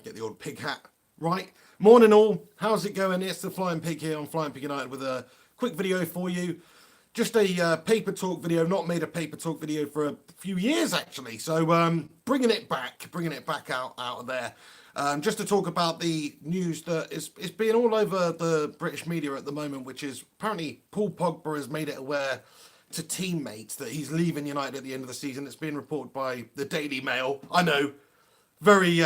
Get the old pig hat right. Morning all, how's it going? It's the Flying Pig here on Flying Pig United with a quick video for you. Just a paper talk video, not made a paper talk video for a few years actually. So bringing it back out of there. Just to talk about the news that is being all over the British media at the moment, which is apparently Paul Pogba has made it aware to teammates that he's leaving United at the end of the season. It's been reported by the Daily Mail. I know, very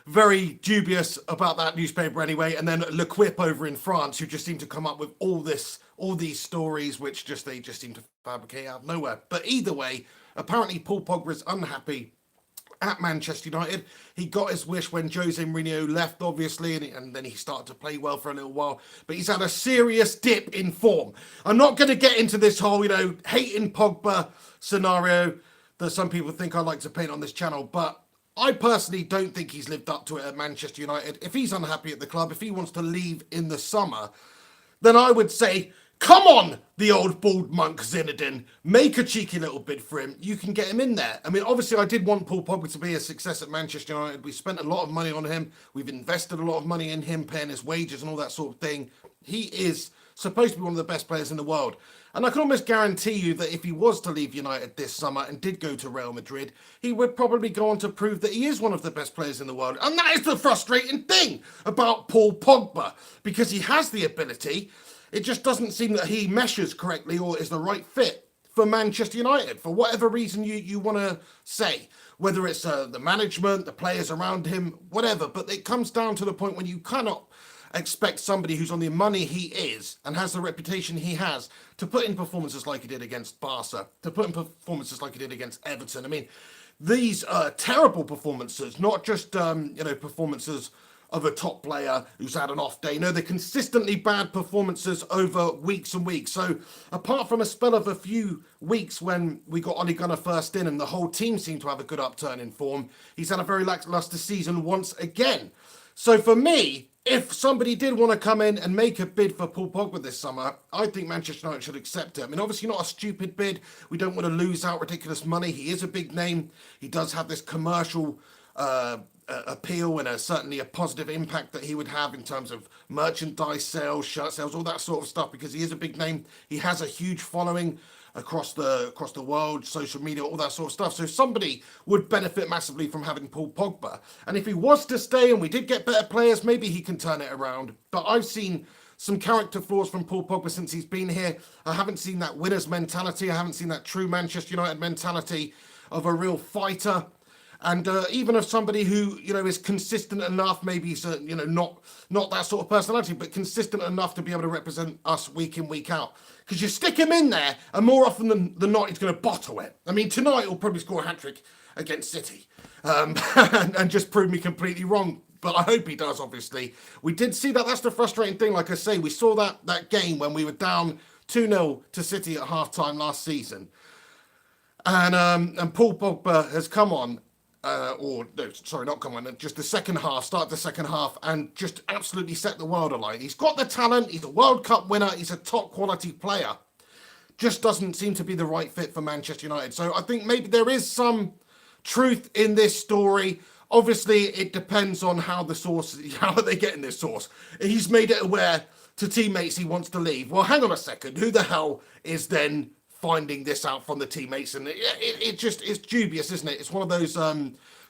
very dubious about that newspaper anyway. And then L'Equipe over in France, who just seem to come up with all these stories, which they just seem to fabricate out of nowhere. But either way, apparently Paul Pogba is unhappy at Manchester United. He got his wish when Jose Mourinho left, obviously, and then he started to play well for a little while. But he's had a serious dip in form. I'm not going to get into this whole, hating Pogba scenario that some people think I like to paint on this channel, but I personally don't think he's lived up to it at Manchester United. If he's unhappy at the club, if he wants to leave in the summer, then I would say, come on, the old bald monk Zinedine, make a cheeky little bid for him. You can get him in there. I mean, obviously, I did want Paul Pogba to be a success at Manchester United. We spent a lot of money on him. We've invested a lot of money in him, paying his wages and all that sort of thing. He is supposed to be one of the best players in the world. And I can almost guarantee you that if he was to leave United this summer and did go to Real Madrid, he would probably go on to prove that he is one of the best players in the world. And that is the frustrating thing about Paul Pogba, because he has the ability. It just doesn't seem that he meshes correctly or is the right fit for Manchester United, for whatever reason you want to say, whether it's the management, the players around him, whatever. But it comes down to the point when you cannot expect somebody who's on the money he is and has the reputation he has to put in performances like he did against Barca, to put in performances like he did against Everton. I mean, these are terrible performances, not just performances of a top player who's had an off day. No, they're consistently bad performances over weeks and weeks. So apart from a spell of a few weeks when we got Ole Gunnar first in and the whole team seemed to have a good upturn in form, he's had a very lackluster season once again. So for me, if somebody did want to come in and make a bid for Paul Pogba this summer, I think Manchester United should accept it. I mean, obviously not a stupid bid. We don't want to lose out ridiculous money. He is a big name. He does have this commercial appeal and certainly a positive impact that he would have in terms of merchandise sales, shirt sales, all that sort of stuff, because he is a big name. He has a huge following across the world, social media, all that sort of stuff. So somebody would benefit massively from having Paul Pogba. And if he was to stay and we did get better players, maybe he can turn it around. But I've seen some character flaws from Paul Pogba since he's been here. I haven't seen that winner's mentality. I haven't seen that true Manchester United mentality of a real fighter. And even of somebody who, is consistent enough, maybe he's, not that sort of personality, but consistent enough to be able to represent us week in, week out. Because you stick him in there, and more often than not, he's going to bottle it. I mean, tonight he'll probably score a hat-trick against City and just prove me completely wrong. But I hope he does, obviously. We did see that. That's the frustrating thing. Like I say, we saw that game when we were down 2-0 to City at half-time last season. And Paul Pogba has come on. Not come on, just the second half, start the second half, and just absolutely set the world alight. He's got the talent, he's a World Cup winner, he's a top quality player. Just doesn't seem to be the right fit for Manchester United. So I think maybe there is some truth in this story. Obviously, it depends on how are they getting this source. He's made it aware to teammates he wants to leave. Well, hang on a second, who the hell is then finding this out from the teammates? And it's dubious, isn't it? It's one of those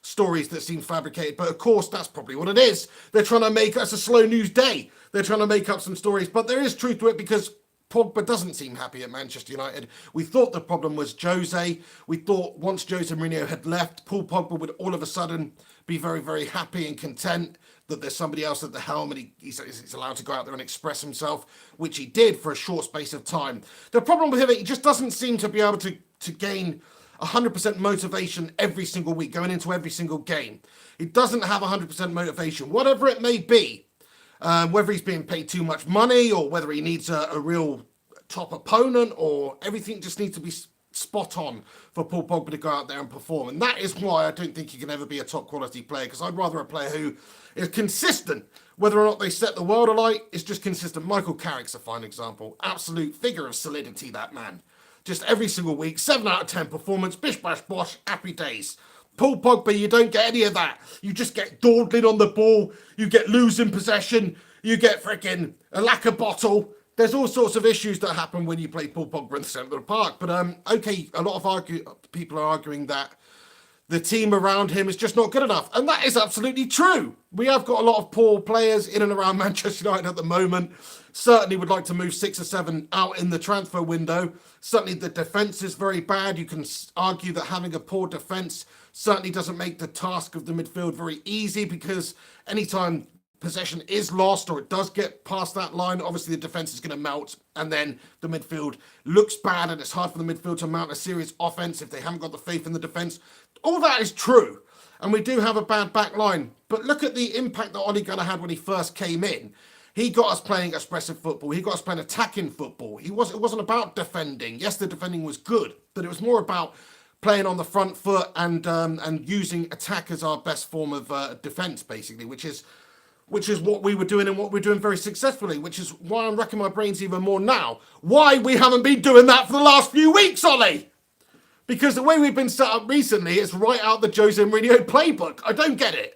stories that seem fabricated, but of course that's probably what it is. They're trying to make us a slow news day. They're trying to make up some stories, but there is truth to it, because Pogba doesn't seem happy at Manchester United. We thought the problem was Jose. We thought once Jose Mourinho had left, Paul Pogba would all of a sudden be very, very happy and content that there's somebody else at the helm and he's allowed to go out there and express himself, which he did for a short space of time. The problem with him, he just doesn't seem to be able to gain 100% motivation every single week, going into every single game. He doesn't have 100% motivation, whatever it may be, whether he's being paid too much money or whether he needs a real top opponent, or everything just needs to be spot on for Paul Pogba to go out there and perform. And that is why I don't think he can ever be a top quality player, because I'd rather a player who is consistent. Whether or not they set the world alight is just consistent. Michael Carrick's a fine example. Absolute figure of solidity, that man. Just every single week, 7 out of 10 performance, bish, bash, bosh, happy days. Paul Pogba, you don't get any of that. You just get dawdling on the ball. You get losing possession. You get freaking a lack of bottle. There's all sorts of issues that happen when you play Paul Pogba in the centre of the park. But okay, a lot of people are arguing that the team around him is just not good enough. And that is absolutely true. We have got a lot of poor players in and around Manchester United at the moment. Certainly would like to move 6 or 7 out in the transfer window. Certainly the defence is very bad. You can argue that having a poor defence certainly doesn't make the task of the midfield very easy, because anytime possession is lost or it does get past that line, obviously the defence is going to melt, and then the midfield looks bad, and it's hard for the midfield to mount a serious offence if they haven't got the faith in the defence. All that is true, and we do have a bad back line. But look at the impact that Ole Gunnar had when he first came in. He got us playing expressive football. He got us playing attacking football. It wasn't about defending. Yes, the defending was good, but it was more about playing on the front foot and using attack as our best form of defence, basically, which is what we were doing and what we're doing very successfully, which is why I'm racking my brains even more now. Why we haven't been doing that for the last few weeks, Ollie? Because the way we've been set up recently is right out the Jose Mourinho playbook. I don't get it.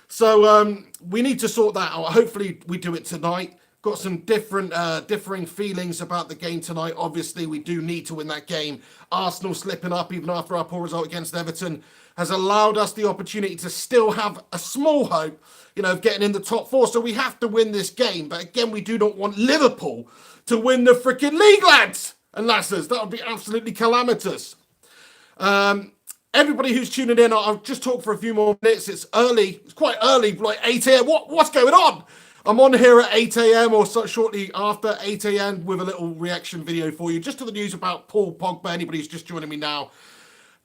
So we need to sort that out. Hopefully we do it tonight. Got some differing feelings about the game tonight. Obviously, we do need to win that game. Arsenal slipping up even after our poor result against Everton has allowed us the opportunity to still have a small hope, of getting in the top 4. So we have to win this game. But again, we do not want Liverpool to win the freaking league, lads and lasses. That would be absolutely calamitous. Everybody who's tuning in, I'll just talk for a few more minutes. It's early. It's quite early, like 8 a.m. What's going on? I'm on here at 8 a.m. or so shortly after 8 a.m. with a little reaction video for you, just to the news about Paul Pogba. Anybody who's just joining me now,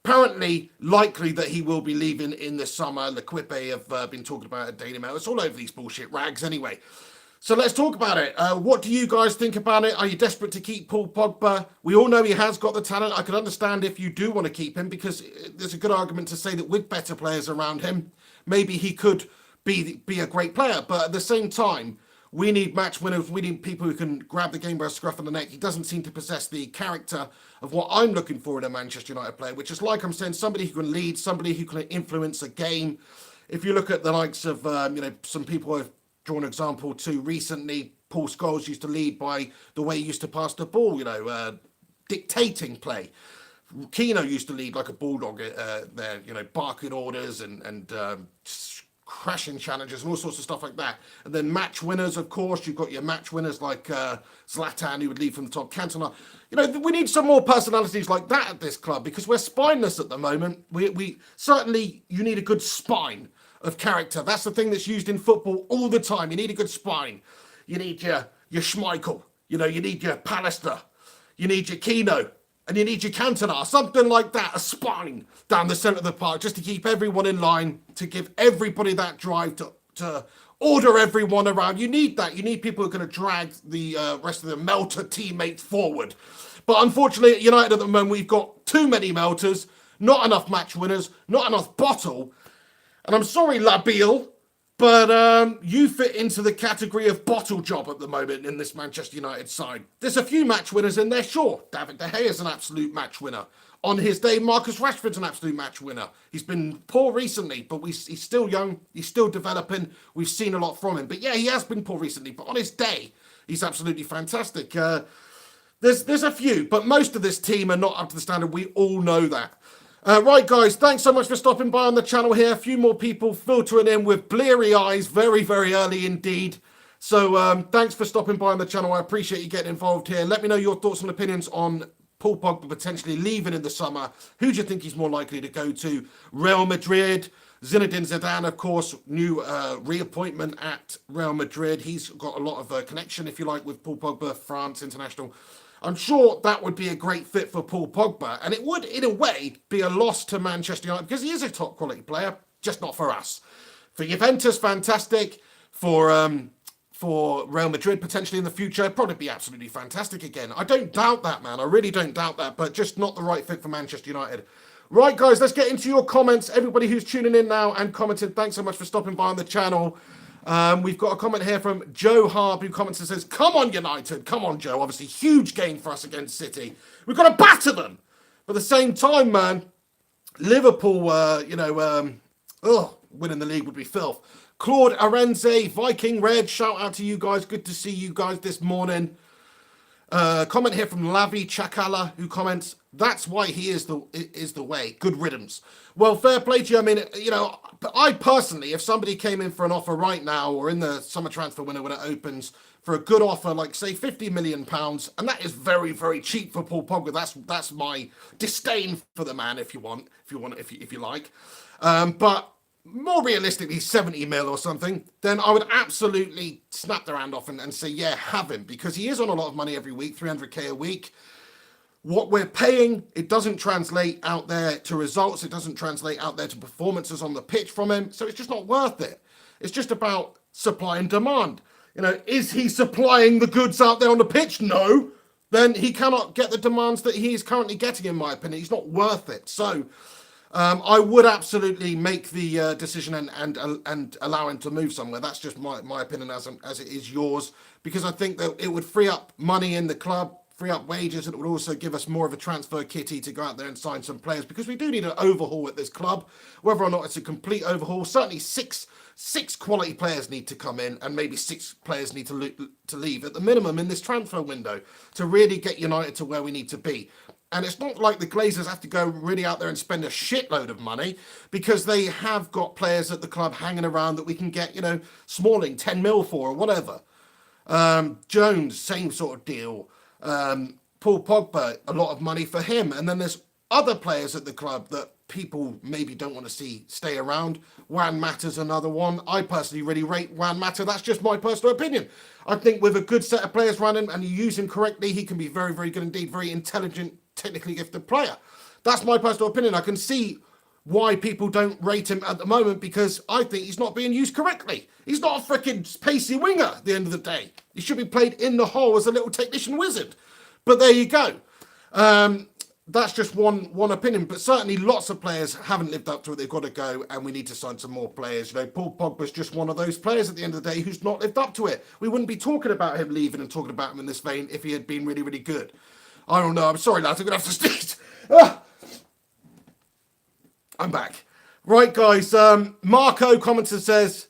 apparently likely that he will be leaving in the summer. L'Equipe have been talking about it at Daily Mail. It's all over these bullshit rags anyway. So let's talk about it. What do you guys think about it? Are you desperate to keep Paul Pogba? We all know he has got the talent. I could understand if you do want to keep him, because there's a good argument to say that with better players around him, maybe he could be a great player. But at the same time, we need match winners. We need people who can grab the game by a scruff of the neck. He doesn't seem to possess the character of what I'm looking for in a Manchester United player, which is, like I'm saying, somebody who can lead, somebody who can influence a game. If you look at the likes of, some people have drawn an example to recently, Paul Scholes used to lead by the way he used to pass the ball, dictating play. Keano used to lead like a bulldog there, barking orders and crashing challenges and all sorts of stuff like that. And then match winners, of course, you've got your match winners like Zlatan, who would lead from the top, Cantona. We need some more personalities like that at this club, because we're spineless at the moment. We certainly, you need a good spine of character. That's the thing that's used in football all the time. You need a good spine. You need your Schmeichel. You need your Pallister. You need your Keano. And you need your Cantona, something like that, a spine down the centre of the park, just to keep everyone in line, to give everybody that drive to order everyone around. You need that. You need people who are going to drag the rest of the melter teammates forward. But unfortunately, at United at the moment, we've got too many melters, not enough match winners, not enough bottle. And I'm sorry, Labille, but you fit into the category of bottle job at the moment in this Manchester United side. There's a few match winners in there, sure. David De Gea is an absolute match winner. On his day, Marcus Rashford's an absolute match winner. He's been poor recently, but he's still young. He's still developing. We've seen a lot from him. But yeah, he has been poor recently. But on his day, he's absolutely fantastic. There's a few, but most of this team are not up to the standard. We all know that. Right, guys, thanks so much for stopping by on the channel here. A few more people filtering in with bleary eyes very, very early indeed. So thanks for stopping by on the channel. I appreciate you getting involved here. Let me know your thoughts and opinions on Paul Pogba potentially leaving in the summer. Who do you think he's more likely to go to? Real Madrid? Zinedine Zidane, of course, new reappointment at Real Madrid. He's got a lot of connection, if you like, with Paul Pogba, France international. I'm sure that would be a great fit for Paul Pogba, and it would, in a way, be a loss to Manchester United, because he is a top-quality player, just not for us. For Juventus, fantastic. For Real Madrid, potentially in the future, probably be absolutely fantastic again. I don't doubt that, man. I really don't doubt that, but just not the right fit for Manchester United. Right, guys, let's get into your comments. Everybody who's tuning in now and commenting, thanks so much for stopping by on the channel. We've got a comment here from Joe Harp, who comments and says, come on, United. Come on, Joe. Obviously, huge game for us against City. We've got to batter them. But at the same time, man, Liverpool, winning the league would be filth. Claude Arenze, Viking Red, shout out to you guys. Good to see you guys this morning. Comment here from Lavi Chakala, who comments, "That's why he is the way. Good riddance." Well, fair play to you. I mean, I personally, if somebody came in for an offer right now or in the summer transfer window when it opens for a good offer, like say £50 million, and that is very, very cheap for Paul Pogba. That's my disdain for the man. If you like, but more realistically 70 mil or something, then I would absolutely snap their hand off and say, yeah, have him, because he is on a lot of money every week, 300k a week. What we're paying, it doesn't translate out there to results. It doesn't translate out there to performances on the pitch from him. So it's just not worth it. It's just about supply and demand. Is he supplying the goods out there on the pitch? No. Then he cannot get the demands that he is currently getting, in my opinion. He's not worth it. So I would absolutely make the decision and allow him to move somewhere. That's just my opinion as it is yours, because I think that it would free up money in the club, free up wages, and it would also give us more of a transfer kitty to go out there and sign some players, because we do need an overhaul at this club. Whether or not it's a complete overhaul, certainly six quality players need to come in, and maybe 6 players need to leave at the minimum in this transfer window to really get United to where we need to be. And it's not like the Glazers have to go really out there and spend a shitload of money, because they have got players at the club hanging around that we can get, Smalling 10 mil for or whatever. Jones, same sort of deal. Paul Pogba, a lot of money for him. And then there's other players at the club that people maybe don't want to see stay around. Juan Mata's another one. I personally really rate Juan Mata. That's just my personal opinion. I think with a good set of players running and you use him correctly, he can be very, very good indeed. Very intelligent, technically gifted player. That's my personal opinion. I can see why people don't rate him at the moment, because I think he's not being used correctly. He's not a freaking pacey winger at the end of the day. He should be played in the hole as a little technician wizard. But there you go. That's just one opinion. But certainly lots of players haven't lived up to it. They've got to go, and we need to sign some more players. Paul Pogba's just one of those players at the end of the day who's not lived up to it. We wouldn't be talking about him leaving and talking about him in this vein if he had been really, really good. I don't know. I'm sorry, lads. I'm going to have to sneeze. I'm back. Right, guys. Marco comments and says,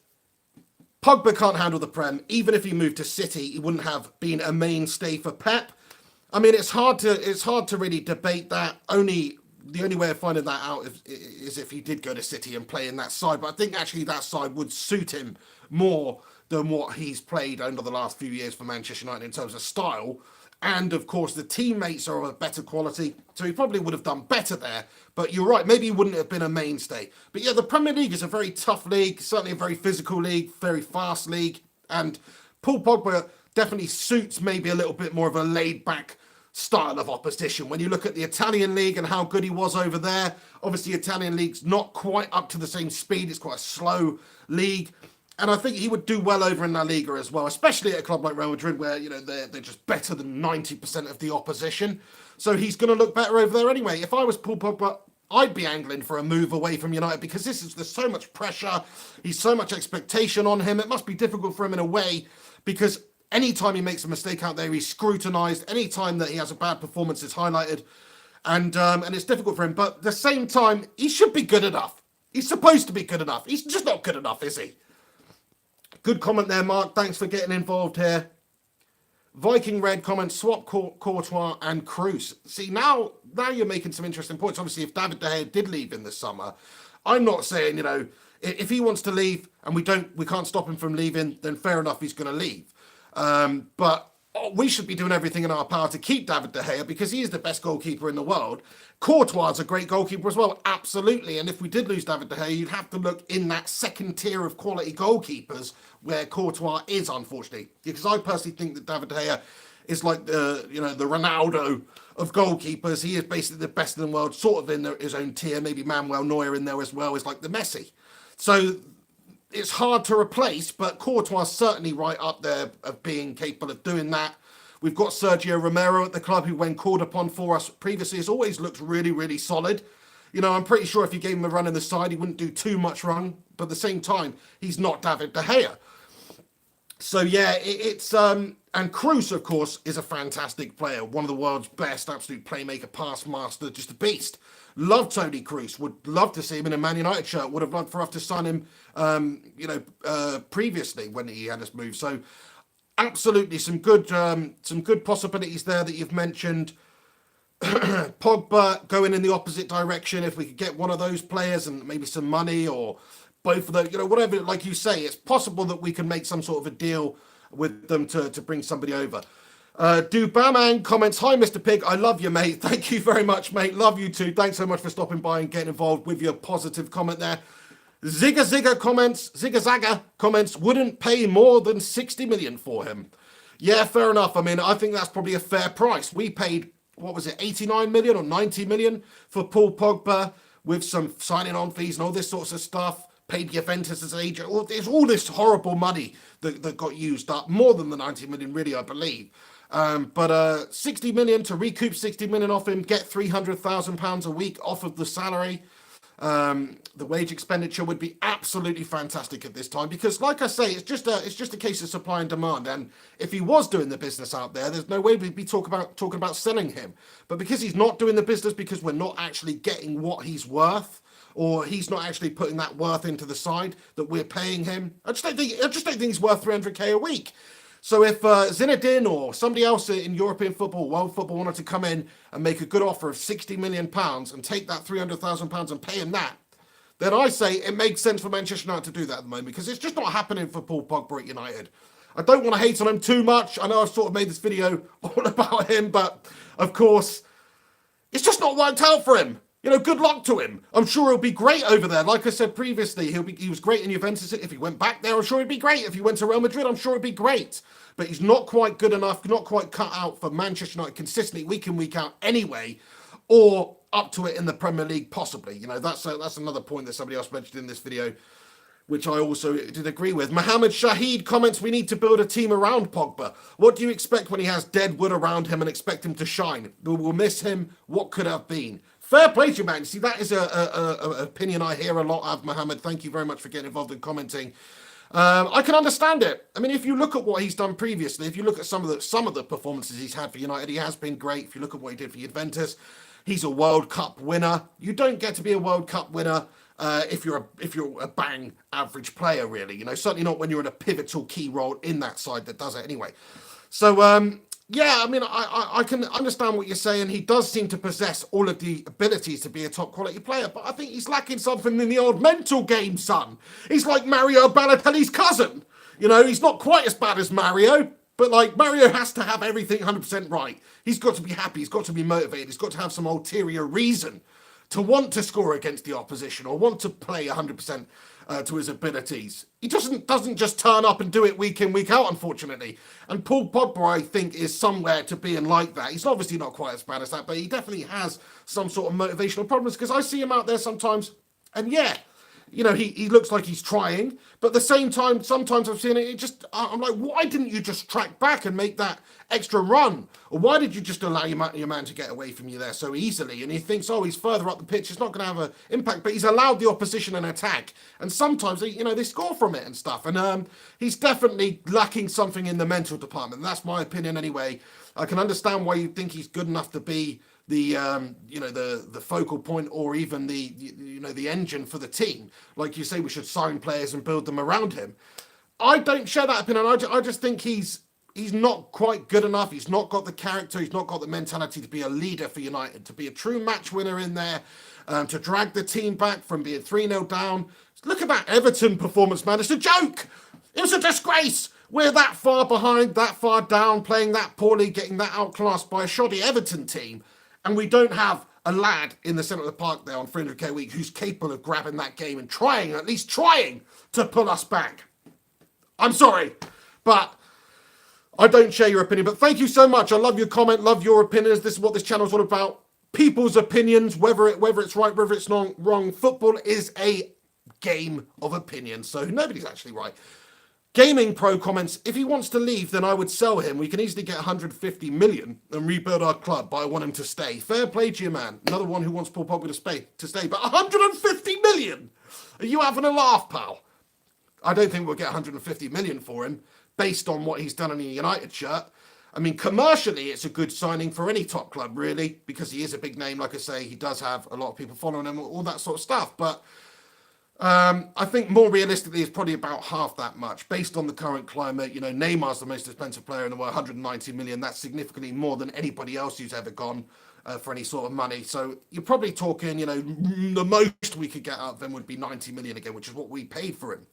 Pogba can't handle the Prem. Even if he moved to City, he wouldn't have been a mainstay for Pep. I mean, it's hard to really debate that. The only way of finding that out is if he did go to City and play in that side. But I think actually that side would suit him more than what he's played over the last few years for Manchester United in terms of style. And of course, the teammates are of a better quality, so he probably would have done better there. But you're right, maybe he wouldn't have been a mainstay. But yeah, the Premier League is a very tough league, certainly a very physical league, very fast league. And Paul Pogba definitely suits maybe a little bit more of a laid-back style of opposition. When you look at the Italian league and how good he was over there, obviously the Italian league's not quite up to the same speed. It's quite a slow league. And I think he would do well over in La Liga as well, especially at a club like Real Madrid, where they're just better than 90% of the opposition. So he's going to look better over there anyway. If I was Paul Pogba, I'd be angling for a move away from United, because there's so much pressure. He's so much expectation on him. It must be difficult for him in a way, because anytime he makes a mistake out there, he's scrutinised. Anytime that he has a bad performance, it's highlighted, and it's difficult for him. But at the same time, he should be good enough. He's supposed to be good enough. He's just not good enough, is he? Good comment there, Mark. Thanks for getting involved here. Viking Red comments, swap Courtois and Cruz. See, now you're making some interesting points. Obviously, if David De Gea did leave in the summer, I'm not saying, if he wants to leave and we can't stop him from leaving, then fair enough, he's going to leave. But we should be doing everything in our power to keep David De Gea, because he is the best goalkeeper in the world. Courtois is a great goalkeeper as well, absolutely. And if we did lose David De Gea, you'd have to look in that second tier of quality goalkeepers where Courtois is, unfortunately. Because I personally think that David De Gea is like the Ronaldo of goalkeepers. He is basically the best in the world, sort of in his own tier. Maybe Manuel Neuer in there as well is like the Messi. So it's hard to replace, but Courtois is certainly right up there of being capable of doing that. We've got Sergio Romero at the club, who, when called upon for us previously, has always looked really, really solid. I'm pretty sure if you gave him a run in the side, he wouldn't do too much wrong. But at the same time, he's not David De Gea. So yeah, it's and Cruz, of course, is a fantastic player, one of the world's best, absolute playmaker, pass master, just a beast. Love Tony Kroos. Would love to see him in a Man United shirt. Would have loved for us to sign him, previously when he had us move. So absolutely some good possibilities there that you've mentioned. Pogba going in the opposite direction. If we could get one of those players and maybe some money, or both of those, whatever, like you say, it's possible that we can make some sort of a deal with them to bring somebody over. Dubamang comments, "Hi, Mr. Pig. I love you, mate." Thank you very much, mate. Love you too. Thanks so much for stopping by and getting involved with your positive comment there. Zigga comments, "Wouldn't pay more than 60 million for him." Yeah, fair enough. I mean, I think that's probably a fair price. We paid, what was it, 89 million or 90 million for Paul Pogba, with some signing on fees and all this sorts of stuff. Paid Juventus as agent. There's all this horrible money that got used up, more than the 90 million, really, I believe. But 60 million, to recoup 60 million off him, get £300,000 a week off of the salary. The wage expenditure would be absolutely fantastic at this time, because, like I say, it's just a case of supply and demand. And if he was doing the business out there, there's no way we'd be talking about selling him. But because he's not doing the business, because we're not actually getting what he's worth, or he's not actually putting that worth into the side that we're paying him, I just don't think he's worth 300k a week. So if Zinedine or somebody else in European football, world football, wanted to come in and make a good offer of £60 million and take that £300,000 and pay him that, then I say it makes sense for Manchester United to do that at the moment, because it's just not happening for Paul Pogba at United. I don't want to hate on him too much. I know I've sort of made this video all about him, but of course, it's just not worked out for him. Good luck to him. I'm sure he'll be great over there. Like I said previously, he was great in Juventus. If he went back there, I'm sure he'd be great. If he went to Real Madrid, I'm sure it'd be great. But he's not quite good enough, not quite cut out for Manchester United consistently, week in, week out anyway, or up to it in the Premier League, possibly. That's another point that somebody else mentioned in this video, which I also did agree with. Mohammed Shahid comments, "We need to build a team around Pogba. What do you expect when he has dead wood around him and expect him to shine? We will miss him. What could have been?" Fair play to you, man. See, that is an opinion I hear a lot of, Mohammed. Thank you very much for getting involved and commenting. I can understand it. I mean, if you look at what he's done previously, if you look at some of the performances he's had for United, he has been great. If you look at what he did for Juventus, he's a World Cup winner. You don't get to be a World Cup winner if you're a bang average player, really. Certainly not when you're in a pivotal key role in that side that does it anyway. So, yeah, I mean, I can understand what you're saying. He does seem to possess all of the abilities to be a top quality player, but I think he's lacking something in the old mental game, son. He's like Mario Balotelli's cousin. He's not quite as bad as Mario, but like Mario has to have everything 100% right. He's got to be happy. He's got to be motivated. He's got to have some ulterior reason to want to score against the opposition or want to play 100% to his abilities. He doesn't just turn up and do it week in, week out, unfortunately. And Paul Pogba, I think, is somewhere to being like that. He's obviously not quite as bad as that, but he definitely has some sort of motivational problems, because I see him out there sometimes, and yeah, he looks like he's trying, but at the same time, sometimes I've seen it, I'm like, why didn't you just track back and make that extra run? Or why did you just allow your man to get away from you there so easily? And he thinks, he's further up the pitch, it's not going to have an impact, but he's allowed the opposition an attack. And sometimes, they score from it and stuff. And he's definitely lacking something in the mental department. That's my opinion anyway. I can understand why you think he's good enough to be the focal point, or even the engine for the team. Like you say, we should sign players and build them around him. I don't share that opinion. I just think he's not quite good enough. He's not got the character. He's not got the mentality to be a leader for United, to be a true match winner in there, to drag the team back from being 3-0 down. Look at that Everton performance, man. It's a joke. It was a disgrace. We're that far behind, that far down, playing that poorly, getting that outclassed by a shoddy Everton team. And we don't have a lad in the centre of the park there on 300k a week who's capable of grabbing that game and at least trying to pull us back. I'm sorry, but I don't share your opinion. But thank you so much. I love your comment, love your opinions. This is what this channel is all about. People's opinions, whether it's right, whether it's wrong. Football is a game of opinions, so nobody's actually right. Gaming Pro comments, "If he wants to leave, then I would sell him. We can easily get 150 million and rebuild our club, but I want him to stay." Fair play to you, man. Another one who wants Paul Pogba to stay. But 150 million? Are you having a laugh, pal? I don't think we'll get 150 million for him, based on what he's done in a United shirt. I mean, commercially, it's a good signing for any top club, really, because he is a big name. Like I say, he does have a lot of people following him, all that sort of stuff. But I think more realistically, it's probably about half that much based on the current climate. You know, Neymar's the most expensive player in the world, 190 million. That's significantly more than anybody else who's ever gone for any sort of money. So you're probably talking, you know, the most we could get out of him would be 90 million again, which is what we paid for him.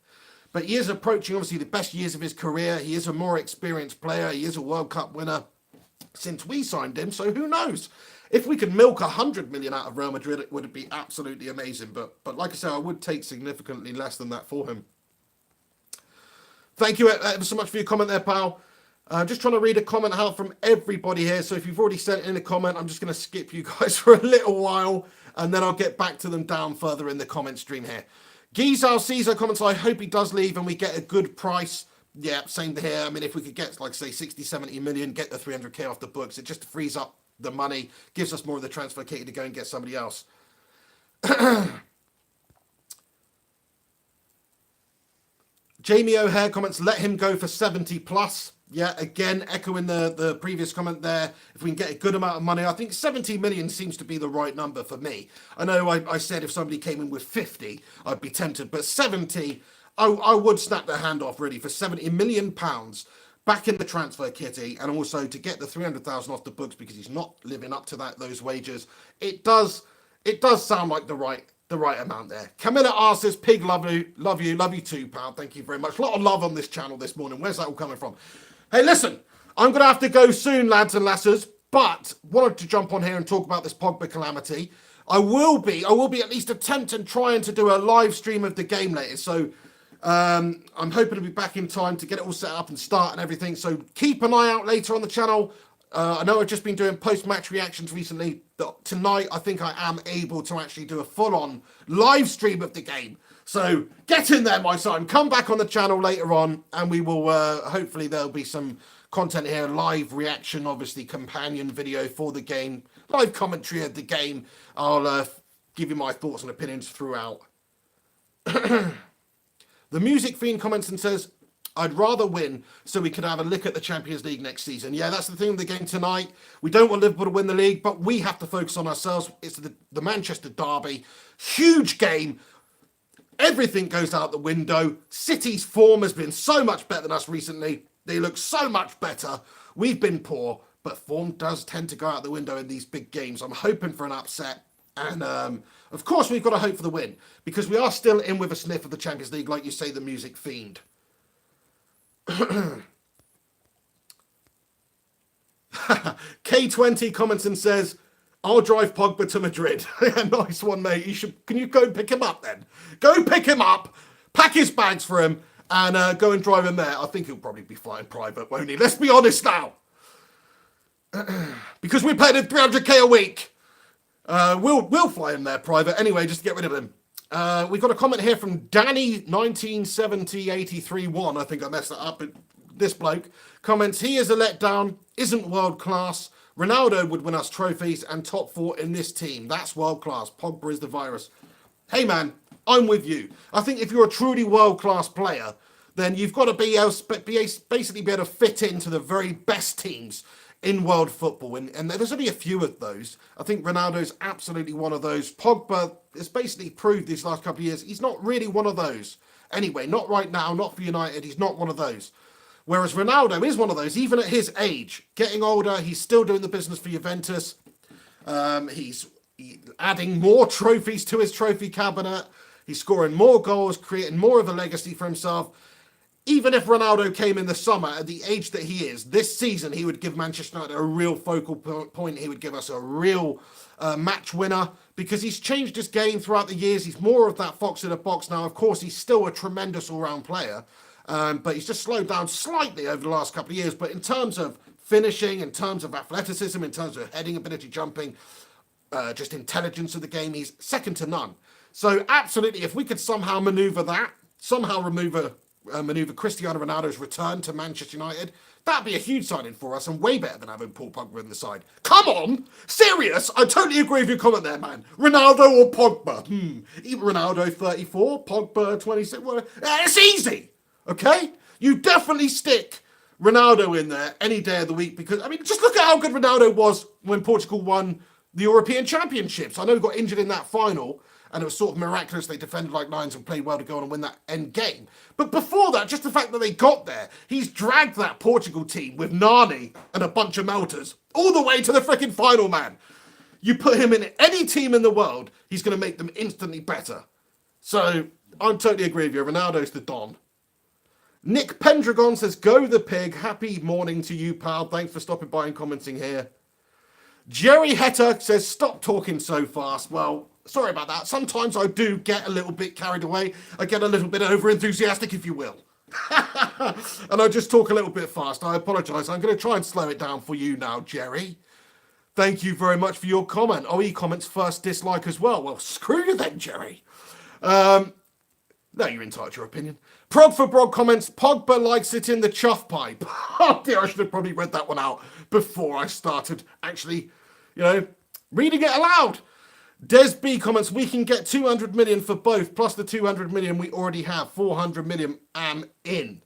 But he is approaching, obviously, the best years of his career. He is a more experienced player. He is a World Cup winner since we signed him. So who knows? If we could milk 100 million out of Real Madrid, it would be absolutely amazing. But like I said, I would take significantly less than that for him. Thank you ever so much for your comment there, pal. Just trying to read a comment out from everybody here. So if you've already sent in a comment, I'm just going to skip you guys for a little while, and then I'll get back to them down further in the comment stream here. Gizal Caesar comments, I hope he does leave and we get a good price. Yeah, same here. I mean, if we could get, like, say, 60, 70 million, get the 300k off the books, it just frees up the money, gives us more of the transfer kitty to go and get somebody else. Jamie O'Hare comments, let him go for 70 plus. Yeah, again, echoing the previous comment there. If we can get a good amount of money, I think 70 million seems to be the right number for me. I know I said if somebody came in with 50, I'd be tempted, but 70, I would snap their hand off really for 70 million pounds back in the transfer kitty, and also to get the 300,000 off the books because he's not living up to those wages. It does sound like the right amount there. Camilla asks, Pig, love you too, pal. Thank you very much. A lot of love on this channel this morning. Where's that all coming from? Hey, listen, I'm going to have to go soon, lads and lasses, but wanted to jump on here and talk about this Pogba calamity. I will be at least attempting trying to do a live stream of the game later. So I'm hoping to be back in time to get it all set up and start and everything. So keep an eye out later on the channel. I know I've just been doing post-match reactions recently. But tonight, I think I am able to actually do a full-on live stream of the game. So get in there, my son. Come back on the channel later on, and we will, hopefully there'll be some content here. Live reaction, obviously, companion video for the game. Live commentary of the game. I'll give you my thoughts and opinions throughout. The Music Fiend comments and says, I'd rather win so we could have a look at the Champions League next season. Yeah, that's the thing with the game tonight. We don't want Liverpool to win the league, but we have to focus on ourselves. It's the Manchester derby. Huge game. Everything goes out the window. City's form has been so much better than us recently. They look so much better. We've been poor, but form does tend to go out the window in these big games. I'm hoping for an upset. And, of course, we've got to hope for the win, because we are still in with a sniff of the Champions League, like you say, the Music Fiend. K20 comments and says, I'll drive Pogba to Madrid. Nice one, mate. Can you go and pick him up then? Go pick him up, pack his bags for him, and go and drive him there. I think he'll probably be flying private, won't he? Let's be honest now. Because we paid him 300k a week. We'll fly him there private anyway, just to get rid of him. We've got a comment here from Danny 1970-83-1. I think I messed that up. But this bloke comments, he is a letdown, isn't world class. Ronaldo would win us trophies and top 4 in this team. That's world class. Pogba is the virus. Hey man, I'm with you. I think if you're a truly world class player, then you've got to basically be able to fit into the very best teams in world football, and there's only a few of those. I think Ronaldo's absolutely one of those. Pogba has basically proved these last couple of years he's not really one of those. Anyway, not right now, not for United, he's not one of those. Whereas Ronaldo is one of those, even at his age. Getting older, he's still doing the business for Juventus. He's adding more trophies to his trophy cabinet. He's scoring more goals, creating more of a legacy for himself. Even if Ronaldo came in the summer at the age that he is, this season he would give Manchester United a real focal point. He would give us a real match winner, because he's changed his game throughout the years. He's more of that fox in a box now. Of course, he's still a tremendous all-round player, but he's just slowed down slightly over the last couple of years. But in terms of finishing, in terms of athleticism, in terms of heading ability, jumping, just intelligence of the game, he's second to none. So absolutely, if we could somehow maneuver Cristiano Ronaldo's return to Manchester United, that'd be a huge signing for us and way better than having Paul Pogba in the side. Come on! Serious? I totally agree with your comment there, man. Ronaldo or Pogba? Even Ronaldo 34, Pogba 26. Well, it's easy, okay? You definitely stick Ronaldo in there any day of the week because, I mean, just look at how good Ronaldo was when Portugal won the European Championships. I know he got injured in that final and it was sort of miraculous. They defended like lions and played well to go on and win that end game. But before that, just the fact that they got there, he's dragged that Portugal team with Nani and a bunch of melters all the way to the freaking final, man. You put him in any team in the world, he's going to make them instantly better. So I totally agree with you. Ronaldo's the Don. Nick Pendragon says, go the pig. Happy morning to you, pal. Thanks for stopping by and commenting here. Jerry Hetter says, stop talking so fast. Well, sorry about that. Sometimes I do get a little bit carried away. I get a little bit over enthusiastic, if you will. And I just talk a little bit fast. I apologise. I'm going to try and slow it down for you now, Jerry. Thank you very much for your comment. Oh, he comments first dislike as well. Well, screw you then, Jerry. No, you're entitled to your opinion. Prog for Brog comments, Pogba likes it in the chuff pipe. Oh dear, I should have probably read that one out before I started actually, reading it aloud. Des B comments, we can get 200 million for both, plus the 200 million we already have. 400 million am in.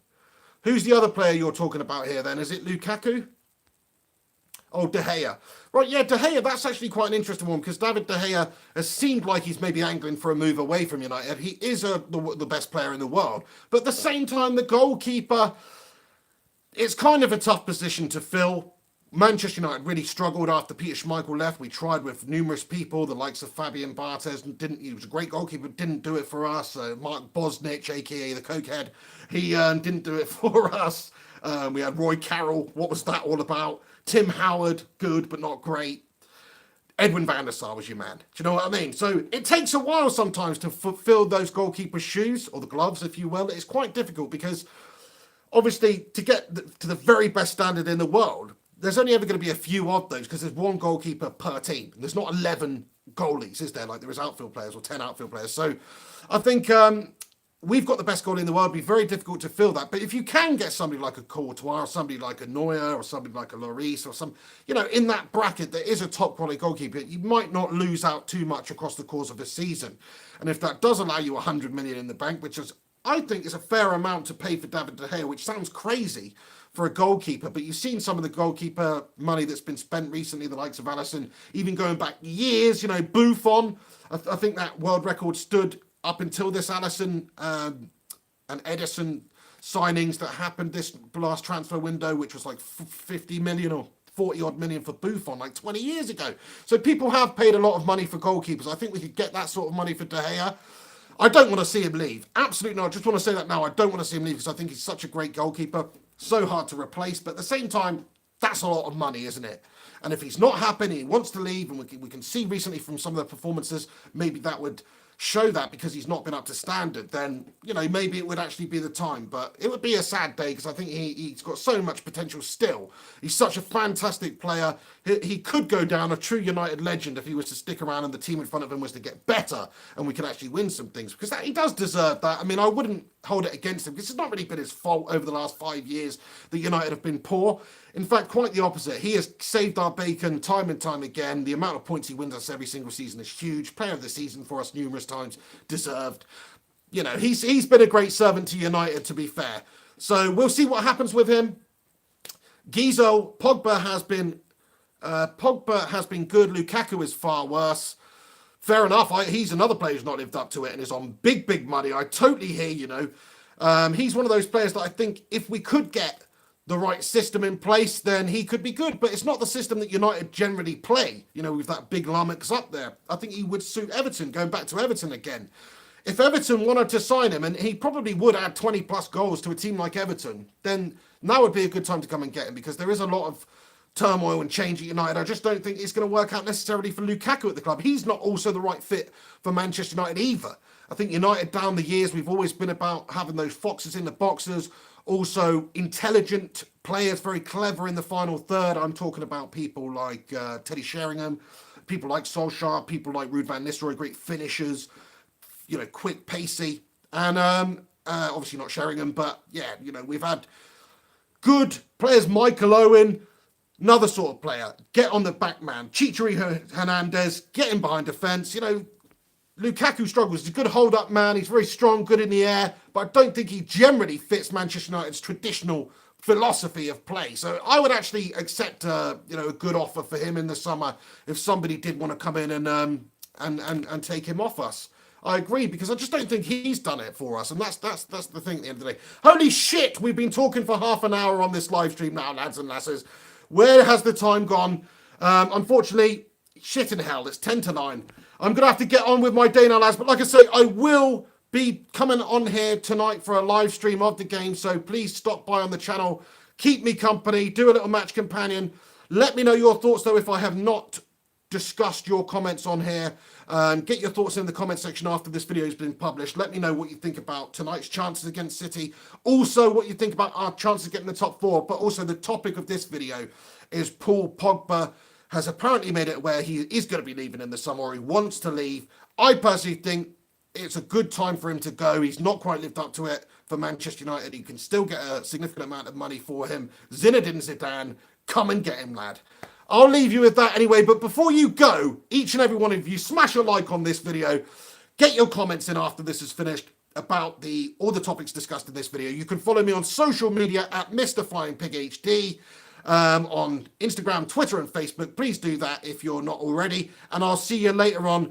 Who's the other player you're talking about here then? Is it Lukaku? Oh, De Gea. Right, yeah, De Gea, that's actually quite an interesting one because David De Gea has seemed like he's maybe angling for a move away from United. He is the best player in the world. But at the same time, the goalkeeper, it's kind of a tough position to fill. Manchester United really struggled after Peter Schmeichel left. We tried with numerous people, the likes of Fabian Barthez, and he was a great goalkeeper, didn't do it for us. Mark Bosnich, a.k.a. the Cokehead, he didn't do it for us. We had Roy Carroll. What was that all about? Tim Howard, good, but not great. Edwin van der Sar was your man. Do you know what I mean? So it takes a while sometimes to fulfill those goalkeeper shoes, or the gloves, if you will. It's quite difficult because, obviously, to get to the very best standard in the world, there's only ever going to be a few of those because there's one goalkeeper per team. There's not 11 goalies, is there? Like there is outfield players or 10 outfield players. So I think we've got the best goalie in the world. It'd be very difficult to fill that. But if you can get somebody like a Courtois or somebody like a Neuer or somebody like a Lloris or some, in that bracket, there is a top quality goalkeeper. You might not lose out too much across the course of a season. And if that does allow you 100 million in the bank, which is, I think, is a fair amount to pay for David De Gea, which sounds crazy for a goalkeeper, but you've seen some of the goalkeeper money that's been spent recently, the likes of Alisson, even going back years, Buffon, I think that world record stood up until this Alisson and Edison signings that happened this last transfer window, which was like 50 million or 40 odd million for Buffon like 20 years ago. So people have paid a lot of money for goalkeepers. I think we could get that sort of money for De Gea. I don't want to see him leave. Absolutely not. I just want to say that now. I don't want to see him leave because I think he's such a great goalkeeper. So hard to replace. But at the same time, that's a lot of money, isn't it? And if he's not happy and he wants to leave, and we can see recently from some of the performances, maybe that would show that because he's not been up to standard, then, maybe it would actually be the time. But it would be a sad day because I think he's got so much potential still. He's such a fantastic player. He could go down a true United legend if he was to stick around and the team in front of him was to get better and we could actually win some things because he does deserve that. I mean, I wouldn't hold it against him because it's not really been his fault over the last 5 years that United have been poor. In fact, quite the opposite. He has saved our bacon time and time again. The amount of points he wins us every single season is huge. Player of the season for us numerous times, deserved. He's been a great servant to United, to be fair. So we'll see what happens with him. Gizo, Pogba has been good. Lukaku is far worse. Fair enough. He's another player who's not lived up to it and is on big, big money. I totally hear he's one of those players that I think if we could get the right system in place, then he could be good. But it's not the system that United generally play, with that big Lamex up there. I think he would suit Everton, going back to Everton again. If Everton wanted to sign him, and he probably would add 20 plus goals to a team like Everton, then now would be a good time to come and get him because there is a lot of turmoil and change at United. I just don't think it's going to work out necessarily for Lukaku at the club. He's not also the right fit for Manchester United either. I think United down the years, we've always been about having those foxes in the boxes, also intelligent players, very clever in the final third. I'm talking about people like Teddy Sheringham, people like Solskjaer, people like Ruud van Nistelrooy, great finishers, quick, pacey. And obviously not Sheringham, but yeah, we've had good players. Michael Owen, another sort of player. Get on the back man. Chichari Hernandez, get him behind defence. Lukaku struggles. He's a good hold-up man. He's very strong, good in the air. But I don't think he generally fits Manchester United's traditional philosophy of play. So I would actually accept a good offer for him in the summer if somebody did want to come in and take him off us. I agree, because I just don't think he's done it for us, and that's the thing at the end of the day. Holy shit, we've been talking for half an hour on this live stream now, lads and lasses. Where has the time gone? Unfortunately, shit in hell, it's 10 to 9. I'm going to have to get on with my day now, lads, but like I say, I will be coming on here tonight for a live stream of the game, so please stop by on the channel, keep me company, do a little match companion. Let me know your thoughts, though, if I have not discussed your comments on here. Get your thoughts in the comment section after this video has been published. Let me know what you think about tonight's chances against City. Also, what you think about our chances of getting the top 4. But also, the topic of this video is Paul Pogba has apparently made it where he is going to be leaving in the summer, or he wants to leave. I personally think it's a good time for him to go. He's not quite lived up to it for Manchester United. You can still get a significant amount of money for him. Zinedine Zidane, come and get him, lad. I'll leave you with that anyway, but before you go, each and every one of you, smash a like on this video. Get your comments in after this is finished about all the topics discussed in this video. You can follow me on social media at Mr. Flying Pig HD, on Instagram, Twitter, and Facebook. Please do that if you're not already. And I'll see you later on